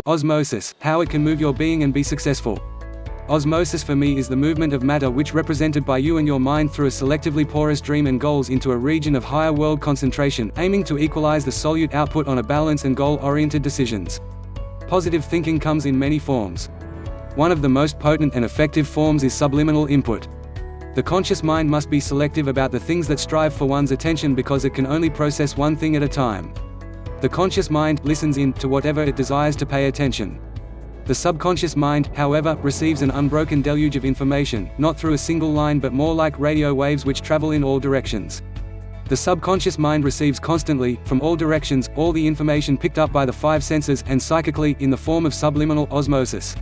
Osmosis, how it can move your being and be successful. Osmosis for me is the movement of matter which represented by you and your mind through a selectively porous dream and goals into a region of higher world concentration, aiming to equalize the solute output on a balance and goal-oriented decisions. Positive thinking comes in many forms. One of the most potent and effective forms is subliminal input. The conscious mind must be selective about the things that strive for one's attention because it can only process one thing at a time. The conscious mind listens in to whatever it desires to pay attention. The subconscious mind, however, receives an unbroken deluge of information, not through a single line but more like radio waves which travel in all directions. The subconscious mind receives constantly, from all directions, all the information picked up by the five senses and psychically, in the form of subliminal osmosis.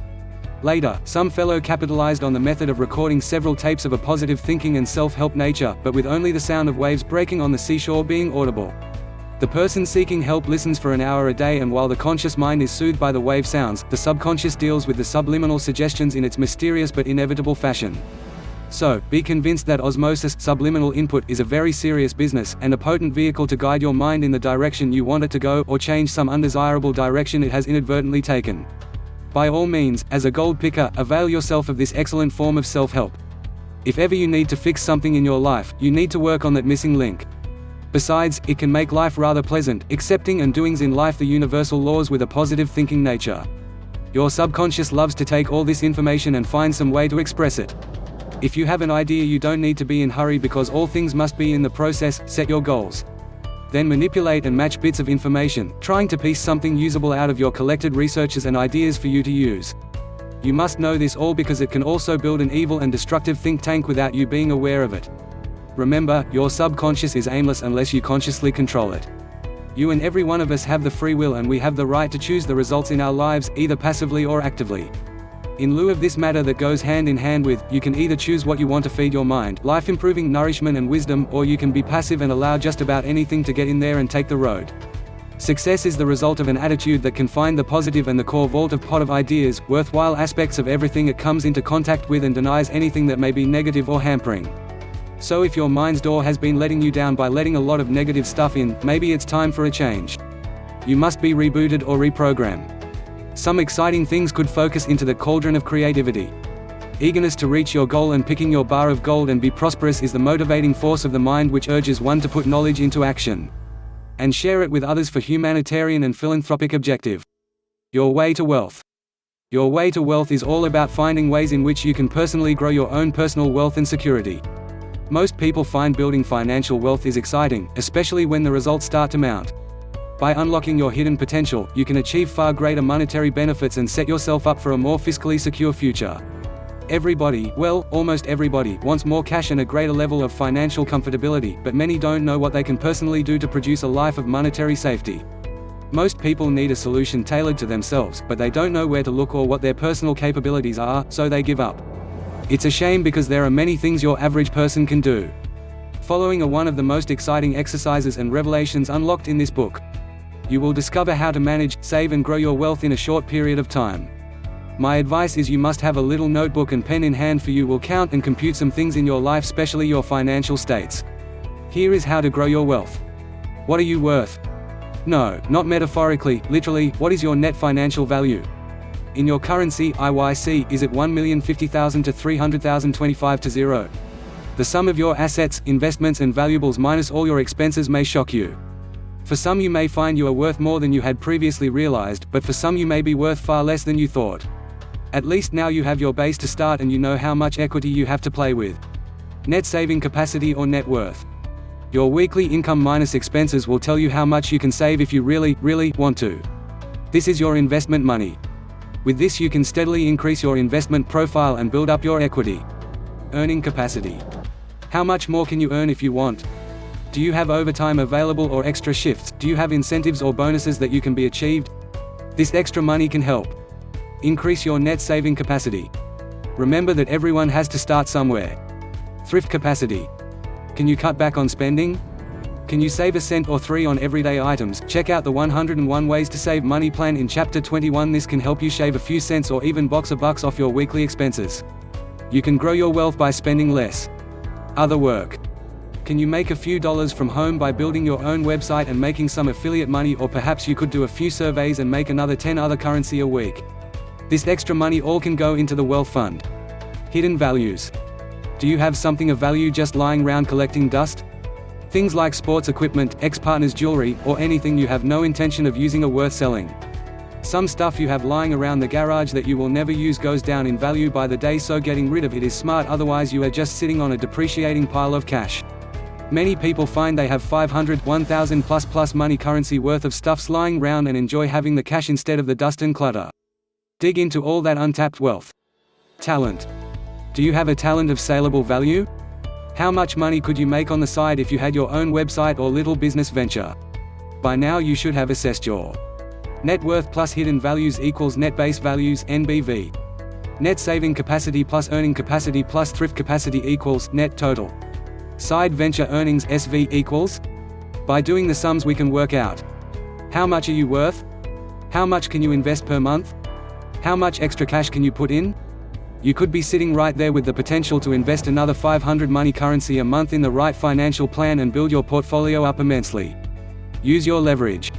Later, some fellow capitalized on the method of recording several tapes of a positive thinking and self-help nature, but with only the sound of waves breaking on the seashore being audible. The person seeking help listens for an hour a day, and while the conscious mind is soothed by the wave sounds, the subconscious deals with the subliminal suggestions in its mysterious but inevitable fashion. So, be convinced that osmosis, subliminal input, is a very serious business, and a potent vehicle to guide your mind in the direction you want it to go, or change some undesirable direction it has inadvertently taken. By all means, as a gold picker, avail yourself of this excellent form of self-help. If ever you need to fix something in your life, you need to work on that missing link. Besides, it can make life rather pleasant, accepting and doing in life the universal laws with a positive thinking nature. Your subconscious loves to take all this information and find some way to express it. If you have an idea, you don't need to be in hurry because all things must be in the process. Set your goals. Then manipulate and match bits of information, trying to piece something usable out of your collected researches and ideas for you to use. You must know this all because it can also build an evil and destructive think tank without you being aware of it. Remember, your subconscious is aimless unless you consciously control it. You and every one of us have the free will, and we have the right to choose the results in our lives, either passively or actively. In lieu of this matter that goes hand in hand with, you can either choose what you want to feed your mind, life-improving nourishment and wisdom, or you can be passive and allow just about anything to get in there and take the road. Success is the result of an attitude that can find the positive and the core vault of pot of ideas, worthwhile aspects of everything it comes into contact with, and denies anything that may be negative or hampering. So if your mind's door has been letting you down by letting a lot of negative stuff in, maybe it's time for a change. You must be rebooted or reprogrammed. Some exciting things could focus into the cauldron of creativity. Eagerness to reach your goal and picking your bar of gold and be prosperous is the motivating force of the mind which urges one to put knowledge into action. And share it with others for humanitarian and philanthropic objective. Your way to wealth. Your way to wealth is all about finding ways in which you can personally grow your own personal wealth and security. Most people find building financial wealth is exciting, especially when the results start to mount. By unlocking your hidden potential, you can achieve far greater monetary benefits and set yourself up for a more fiscally secure future. Everybody, well, almost everybody, wants more cash and a greater level of financial comfortability, but many don't know what they can personally do to produce a life of monetary safety. Most people need a solution tailored to themselves, but they don't know where to look or what their personal capabilities are, so they give up. It's a shame because there are many things your average person can do. Following are one of the most exciting exercises and revelations unlocked in this book. You will discover how to manage, save and grow your wealth in a short period of time. My advice is you must have a little notebook and pen in hand, for you will count and compute some things in your life, especially your financial states. Here is how to grow your wealth. What are you worth? No, not metaphorically, literally, what is your net financial value? In your currency, IYC, is it 1,050,000 to 300,000 25 to 0? The sum of your assets, investments and valuables minus all your expenses may shock you. For some you may find you are worth more than you had previously realized, but for some you may be worth far less than you thought. At least now you have your base to start and you know how much equity you have to play with. Net saving capacity or net worth. Your weekly income minus expenses will tell you how much you can save if you really, really want to. This is your investment money. With this you can steadily increase your investment profile and build up your equity. Earning capacity. How much more can you earn if you want? Do you have overtime available or extra shifts? Do you have incentives or bonuses that you can be achieved? This extra money can help. Increase your net saving capacity. Remember that everyone has to start somewhere. Thrift capacity. Can you cut back on spending? Can you save a cent or three on everyday items? Check out the 101 Ways to Save Money plan in Chapter 21. This can help you shave a few cents or even box of bucks off your weekly expenses. You can grow your wealth by spending less. Other work. Can you make a few dollars from home by building your own website and making some affiliate money, or perhaps you could do a few surveys and make another 10 other currency a week? This extra money all can go into the wealth fund. Hidden values. Do you have something of value just lying around collecting dust? Things like sports equipment, ex-partner's jewelry, or anything you have no intention of using are worth selling. Some stuff you have lying around the garage that you will never use goes down in value by the day, so getting rid of it is smart, otherwise you are just sitting on a depreciating pile of cash. Many people find they have 500, 1000 plus money currency worth of stuffs lying around and enjoy having the cash instead of the dust and clutter. Dig into all that untapped wealth. Talent. Do you have a talent of saleable value? How much money could you make on the side if you had your own website or little business venture? By now you should have assessed your net worth plus hidden values equals net base values, NBV. Net saving capacity plus earning capacity plus thrift capacity equals net total. Side venture earnings, SV, equals? By doing the sums we can work out. How much are you worth? How much can you invest per month? How much extra cash can you put in? You could be sitting right there with the potential to invest another 500 money currency a month in the right financial plan and build your portfolio up immensely. Use your leverage.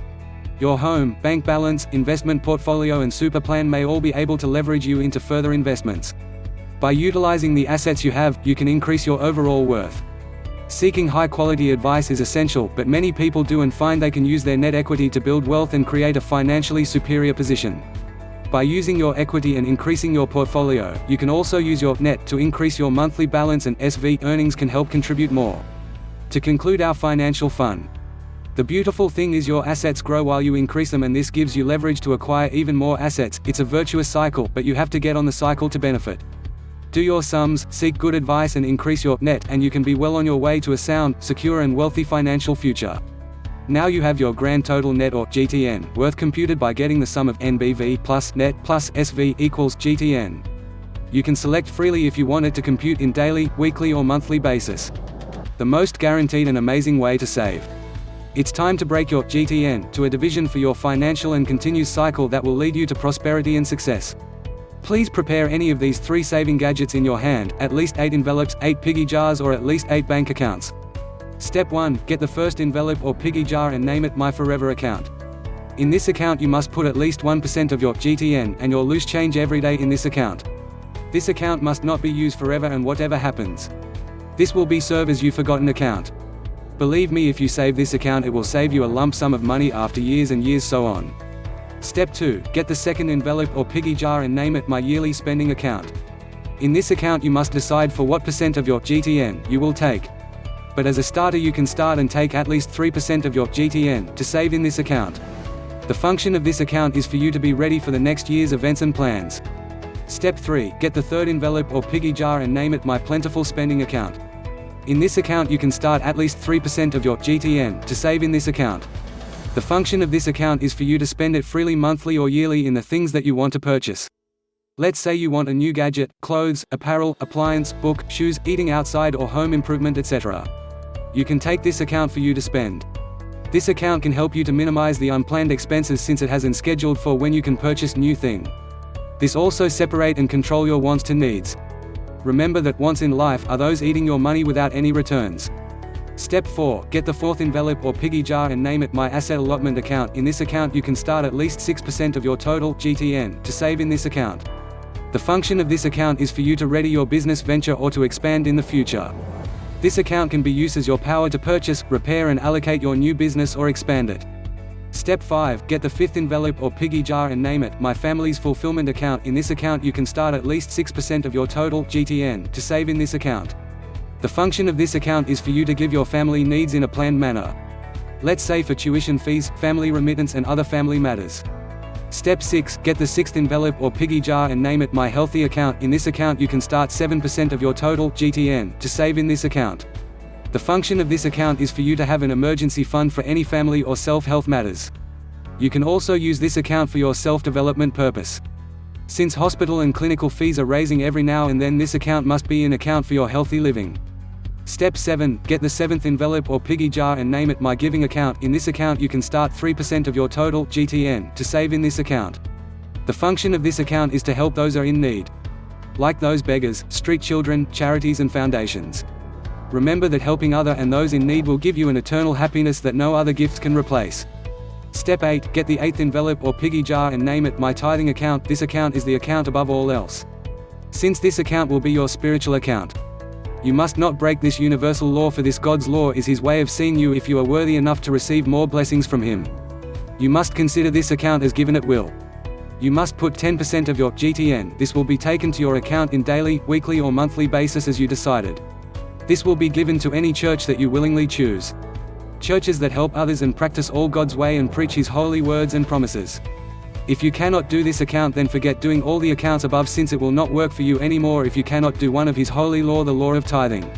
Your home, bank balance, investment portfolio and super plan may all be able to leverage you into further investments. By utilizing the assets you have, you can increase your overall worth. Seeking high-quality advice is essential, but many people do and find they can use their net equity to build wealth and create a financially superior position. By using your equity and increasing your portfolio, you can also use your net to increase your monthly balance, and SV earnings can help contribute more. To conclude our financial fun. The beautiful thing is your assets grow while you increase them, and this gives you leverage to acquire even more assets. It's a virtuous cycle, but you have to get on the cycle to benefit. Do your sums, seek good advice and increase your net, and you can be well on your way to a sound, secure and wealthy financial future. Now you have your grand total net, or GTN, worth computed by getting the sum of NBV plus net plus SV equals GTN. You can select freely if you want it to compute in daily, weekly or monthly basis. The most guaranteed and amazing way to save. It's time to break your GTN to a division for your financial and continuous cycle that will lead you to prosperity and success. Please prepare any of these 3 saving gadgets in your hand, at least 8 envelopes, 8 piggy jars or at least 8 bank accounts. Step 1. Get the first envelope or piggy jar and name it My Forever account. In this account you must put at least 1% of your GTN and your loose change every day in this account. This account must not be used forever and whatever happens. This will be serve as you forgotten account. Believe me, if you save this account it will save you a lump sum of money after years and years so on. Step 2. Get the second envelope or piggy jar and name it My Yearly Spending account. In this account you must decide for what % of your GTN you will take. But as a starter you can start and take at least 3% of your GTN to save in this account. The function of this account is for you to be ready for the next year's events and plans. Step 3. Get the third envelope or piggy jar and name it My Plentiful Spending account. In this account you can start at least 3% of your GTN to save in this account. The function of this account is for you to spend it freely monthly or yearly in the things that you want to purchase. Let's say you want a new gadget, clothes, apparel, appliance, book, shoes, eating outside or home improvement, etc. You can take this account for you to spend. This account can help you to minimize the unplanned expenses since it hasn't scheduled for when you can purchase new thing. This also separate and control your wants to needs. Remember that wants in life are those eating your money without any returns. Step 4. Get the fourth envelope or piggy jar and name it My Asset Allotment account. In this account you can start at least 6% of your total GTN to save in this account. The function of this account is for you to ready your business venture or to expand in the future. This account can be used as your power to purchase, repair and allocate your new business or expand it. Step 5. Get the fifth envelope or piggy jar and name it My Family's Fulfillment account. In this account you can start at least 6% of your total GTN to save in this account. The function of this account is for you to give your family needs in a planned manner. Let's say for tuition fees, family remittance and other family matters. Step 6. Get the sixth envelope or piggy jar and name it My Healthy account. In this account you can start 7% of your total GTN to save in this account. The function of this account is for you to have an emergency fund for any family or self-health matters. You can also use this account for your self-development purpose. Since hospital and clinical fees are raising every now and then, this account must be an account for your healthy living. Step 7. Get the seventh envelope or piggy jar and name it My Giving account. In this account you can start 3% of your total GTN to save in this account. The function of this account is to help those who are in need. Like those beggars, street children, charities and foundations. Remember that helping other and those in need will give you an eternal happiness that no other gift can replace. Step 8. Get the 8th envelope or piggy jar and name it My Tithing Account. This account is the account above all else. Since this account will be your spiritual account. You must not break this universal law, for this God's law is His way of seeing you if you are worthy enough to receive more blessings from Him. You must consider this account as given at will. You must put 10% of your GTN. This will be taken to your account in daily, weekly or monthly basis as you decided. This will be given to any church that you willingly choose. Churches that help others and practice all God's way and preach His holy words and promises. If you cannot do this account, then forget doing all the accounts above, since it will not work for you anymore if you cannot do one of His holy law, the law of tithing.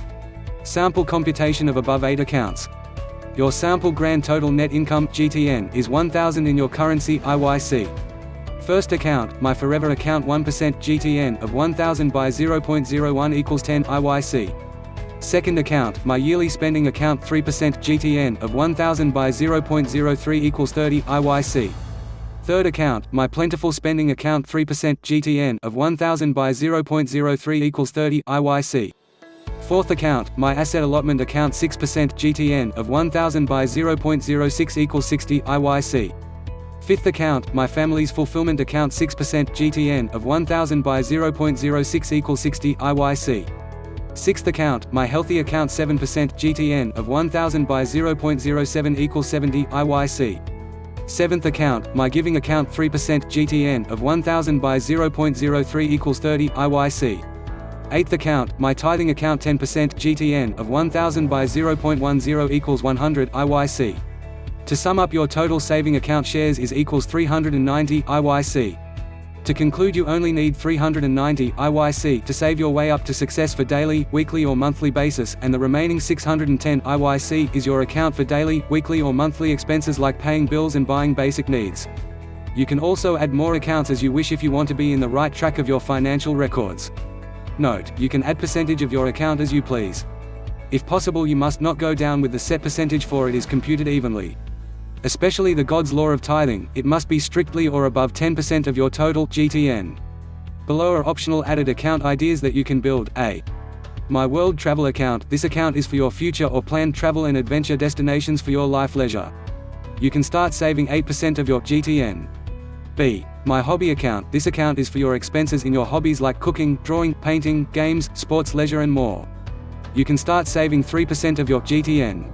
Sample computation of above 8 accounts. Your sample grand total net income GTN is 1,000 in your currency IYC. First account, My Forever account, 1% GTN of 1,000 by 0.01 equals 10 IYC. Second account, My Yearly Spending account, 3% GTN of 1,000 by 0.03 equals 30 IYC. Third account, My Plentiful Spending account, 3% GTN of 1,000 by 0.03 equals 30 IYC. Fourth account, My Asset Allotment account, 6% GTN of 1,000 by 0.06 equals 60 IYC. Fifth account, My Family's Fulfillment account, 6% GTN of 1,000 by 0.06 equals 60 IYC. Sixth account, My Healthy account, 7% GTN of 1,000 by 0.07 equals 70 IYC. Seventh account, My Giving account, 3% GTN of 1,000 by 0.03 equals 30 IYC. Eighth account, My Tithing account, 10% GTN of 1,000 by 0.10 equals 100 IYC. To sum up, your total saving account shares is equals 390 IYC. To conclude, you only need 390 IYC to save your way up to success for daily, weekly or monthly basis, and the remaining 610 IYC is your account for daily, weekly or monthly expenses like paying bills and buying basic needs. You can also add more accounts as you wish if you want to be in the right track of your financial records. Note, you can add percentage of your account as you please. If possible, you must not go down with the set percentage, for it is computed evenly. Especially the God's law of tithing, it must be strictly or above 10% of your total GTN. Below are optional added account ideas that you can build. A. My World Travel account. This account is for your future or planned travel and adventure destinations for your life leisure. You can start saving 8% of your GTN. B. My Hobby account. This account is for your expenses in your hobbies like cooking, drawing, painting, games, sports, leisure and more. You can start saving 3% of your GTN.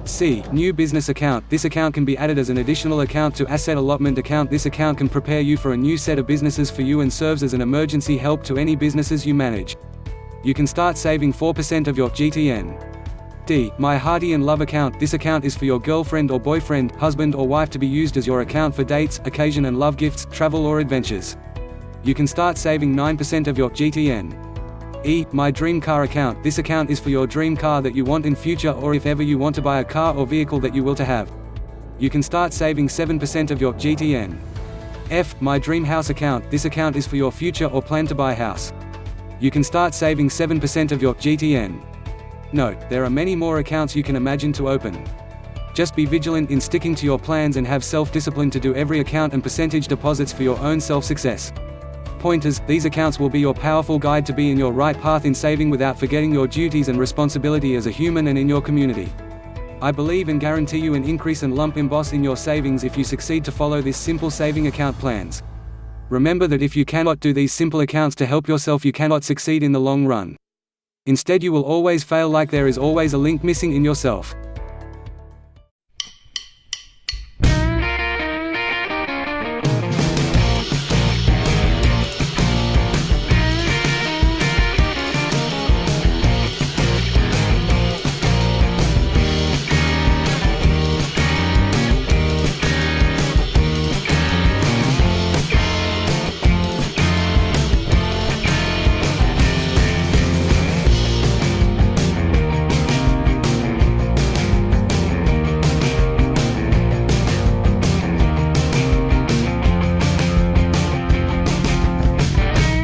C. New Business account. This account can be added as an additional account to Asset Allotment account. This account can prepare you for a new set of businesses for you and serves as an emergency help to any businesses you manage. You can start saving 4% of your GTN. D. My Hearty and Love account. This account is for your girlfriend or boyfriend, husband or wife, to be used as your account for dates, occasion and love gifts, travel or adventures. You can start saving 9% of your GTN. E. My Dream Car account. This account is for your dream car that you want in future, or if ever you want to buy a car or vehicle that you will to have. You can start saving 7% of your GTN. F. My Dream House account. This account is for your future or plan to buy a house. You can start saving 7% of your GTN. Note, there are many more accounts you can imagine to open. Just be vigilant in sticking to your plans and have self-discipline to do every account and percentage deposits for your own self-success. Pointers. These accounts will be your powerful guide to be in your right path in saving without forgetting your duties and responsibility as a human and in your community. I believe and guarantee you an increase and lump emboss in your savings if you succeed to follow this simple saving account plans. Remember that if you cannot do these simple accounts to help yourself, you cannot succeed in the long run. Instead, you will always fail, like there is always a link missing in yourself.